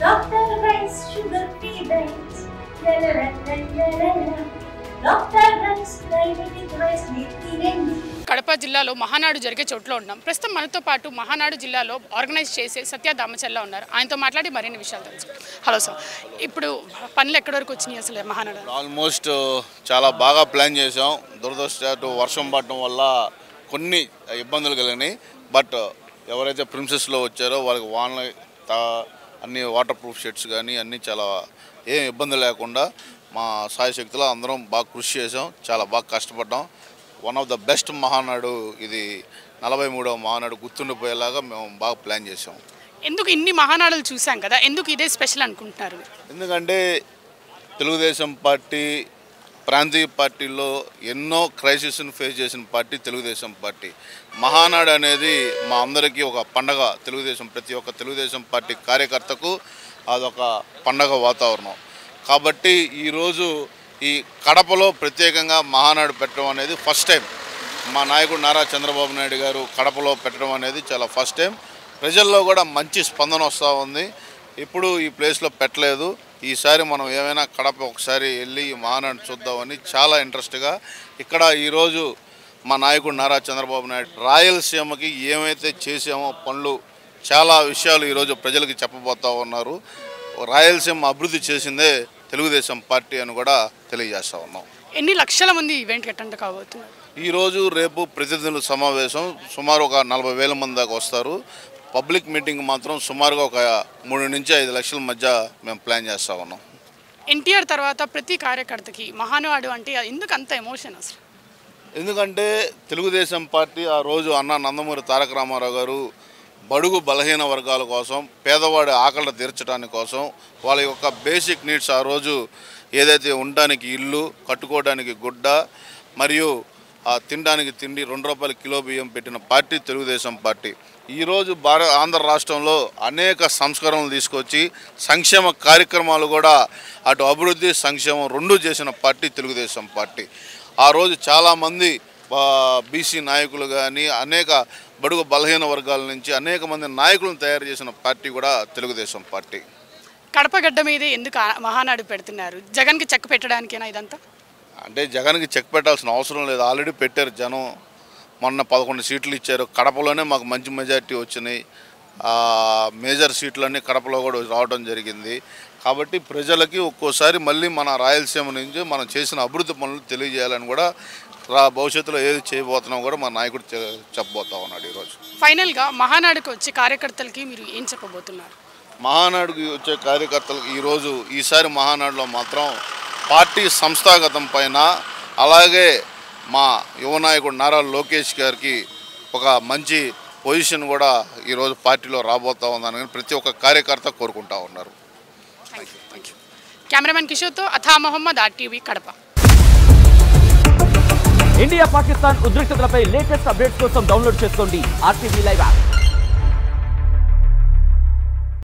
Dr. Rice Sugar Free Diets. La la la la la la. Dr. Rice Diabetic Rice తినండి. కడప జిల్లాలో మహానాడు జరిగే చోట్ల ఉన్నాం. ప్రస్తుతం మనతో పాటు మహానాడు జిల్లాలో ఆర్గనైజ్ చేసే సత్య దామచల్ల ఉన్నారు. ఆయనతో మాట్లాడి మరిన్ని విషయాలు తెలుసు. హలో సార్, ఇప్పుడు పనులు ఎక్కడి వరకు వచ్చినాయి అసలు మహానాడు? ఆల్మోస్ట్ చాలా బాగా ప్లాన్ చేసాం. దురదృష్టవశాత్తు వర్షం పడటం వల్ల కొన్ని ఇబ్బందులు కలిగినాయి. బట్ ఎవరైతే ప్రిన్సెస్లో వచ్చారో వాళ్ళకి అన్ని వాటర్ ప్రూఫ్ షెడ్స్ కానీ అన్నీ చాలా ఏం ఇబ్బంది లేకుండా మా సాయశక్తిలో అందరం బాగా కృషి చేసాం. చాలా బాగా కష్టపడ్డాం. One of the best Mahanadu ఇది. 43వ మహానాడు గుర్తుండిపోయేలాగా మేము బాగా ప్లాన్ చేసాం. ఎందుకు ఇన్ని మహానాడులు చూసాం కదా, ఎందుకు ఇదే స్పెషల్ అనుకుంటున్నారు? ఎందుకంటే తెలుగుదేశం పార్టీ ప్రాంతీయ పార్టీల్లో ఎన్నో క్రైసిస్ని ఫేస్ చేసిన పార్టీ తెలుగుదేశం పార్టీ. మహానాడు అనేది మా అందరికీ ఒక పండగ. ప్రతి ఒక్క తెలుగుదేశం పార్టీ కార్యకర్తకు అదొక పండగ వాతావరణం. కాబట్టి ఈరోజు ఈ కడపలో ప్రత్యేకంగా మహానాడు పెట్టడం అనేది ఫస్ట్ టైం. మా నాయకుడు నారా చంద్రబాబు నాయుడు గారు కడపలో పెట్టడం అనేది చాలా ఫస్ట్ టైం. ప్రజల్లో కూడా మంచి స్పందన వస్తూ ఉంది. ఇప్పుడు ఈ ప్లేస్లో పెట్టలేదు. ఈసారి మనం ఏమైనా కడప ఒకసారి వెళ్ళి ఈ మహానాడు చూద్దామని చాలా ఇంట్రెస్ట్గా ఇక్కడ ఈరోజు మా నాయకుడు నారా చంద్రబాబు నాయుడు రాయలసీమకి ఏమైతే చేసామో పనులు చాలా విషయాలు ఈరోజు ప్రజలకి చెప్పబోతూ ఉన్నారు. రాయలసీమ అభివృద్ధి చేసిందే తెలుగుదేశం పార్టీ అని కూడా తెలియజేస్తూ ఉన్నాం. ఎన్ని లక్షల మంది ఈవెంట్కి అటెండ్ కాబోతున్నారు? ఈరోజు రేపు ప్రతినిధుల సమావేశం సుమారు ఒక 40,000 మంది దాకా వస్తారు. పబ్లిక్ మీటింగ్ మాత్రం సుమారుగా ఒక 3 నుంచి 5 లక్షల మధ్య మేము ప్లాన్ చేస్తూ ఉన్నాం. ఎన్టీఆర్ తర్వాత ప్రతి కార్యకర్తకి మహానాడు అంటే ఎందుకు అంత ఎమోషన్ అసలు? ఎందుకంటే తెలుగుదేశం పార్టీ ఆ రోజు అన్న నందమూరి తారక రామారావు గారు బడుగు బలహీన వర్గాల కోసం, పేదవాడి ఆకలి తీర్చడానికి కోసం, వాళ్ళ యొక్క బేసిక్ నీడ్స్ ఆ రోజు ఏదైతే ఉండడానికి ఇల్లు, కట్టుకోవడానికి గుడ్డ మరియు తినడానికి తిండి, 2 రూపాయల కిలో బియ్యం పెట్టిన పార్టీ తెలుగుదేశం పార్టీ. ఈరోజు ఆంధ్ర రాష్ట్రంలో అనేక సంస్కరణలు తీసుకొచ్చి సంక్షేమ కార్యక్రమాలు కూడా అటు అభివృద్ధి సంక్షేమం 2 చేసిన పార్టీ తెలుగుదేశం పార్టీ. ఆ రోజు చాలామంది బీసీ నాయకులు కానీ అనేక బడుగు బలహీన వర్గాల నుంచి అనేక మంది నాయకులను తయారు చేసిన పార్టీ కూడా తెలుగుదేశం పార్టీ. కడప గడ్డ మీదే ఎందుకు మహానాడు పెడుతున్నారు? జగన్కి చెక్ పెట్టడానికేనా ఇదంతా? అంటే జగన్కి చెక్ పెట్టాల్సిన అవసరం లేదు. ఆల్రెడీ పెట్టారు జనం. మొన్న 11 సీట్లు ఇచ్చారు. కడపలోనే మాకు మంచి మెజార్టీ వచ్చినాయి. మేజర్ సీట్లన్నీ కడపలో కూడా రావడం జరిగింది. కాబట్టి ప్రజలకి ఒక్కోసారి మళ్ళీ మన రాయలసీమ నుంచి మనం చేసిన అభివృద్ధి పనులు తెలియజేయాలని కూడా భవిష్యత్తులో ఏది చేయబోతున్నాం కూడా మా నాయకుడు చెప్పబోతా ఉన్నాడు. ఈరోజు ఫైనల్గా మహానాడుకు వచ్చే కార్యకర్తలకి మీరు ఏం చెప్పబోతున్నారు? మహానాడుకి వచ్చే కార్యకర్తలకు ఈసారి మహానాడులో మాత్రం పార్టీ సంస్థాగతం పైన అలాగే మా యువ నాయకుడు నారా లోకేష్ గారికి ఒక మంచి పొజిషన్ కూడా ఈరోజు పార్టీలో రాబోతా ఉందని ప్రతి ఒక్క కార్యకర్త కోరుకుంటా ఉన్నారు. కెమెరామెన్ కిషోర్తో అథా మొహమ్మద్, RTV కడప. ఇండియా పాకిస్తాన్ ఉద్రిక్తతలపై లేటెస్ట్ అప్డేట్స్ కోసం డౌన్లోడ్ చేసుకోండి RTV లైవ్ యాప్.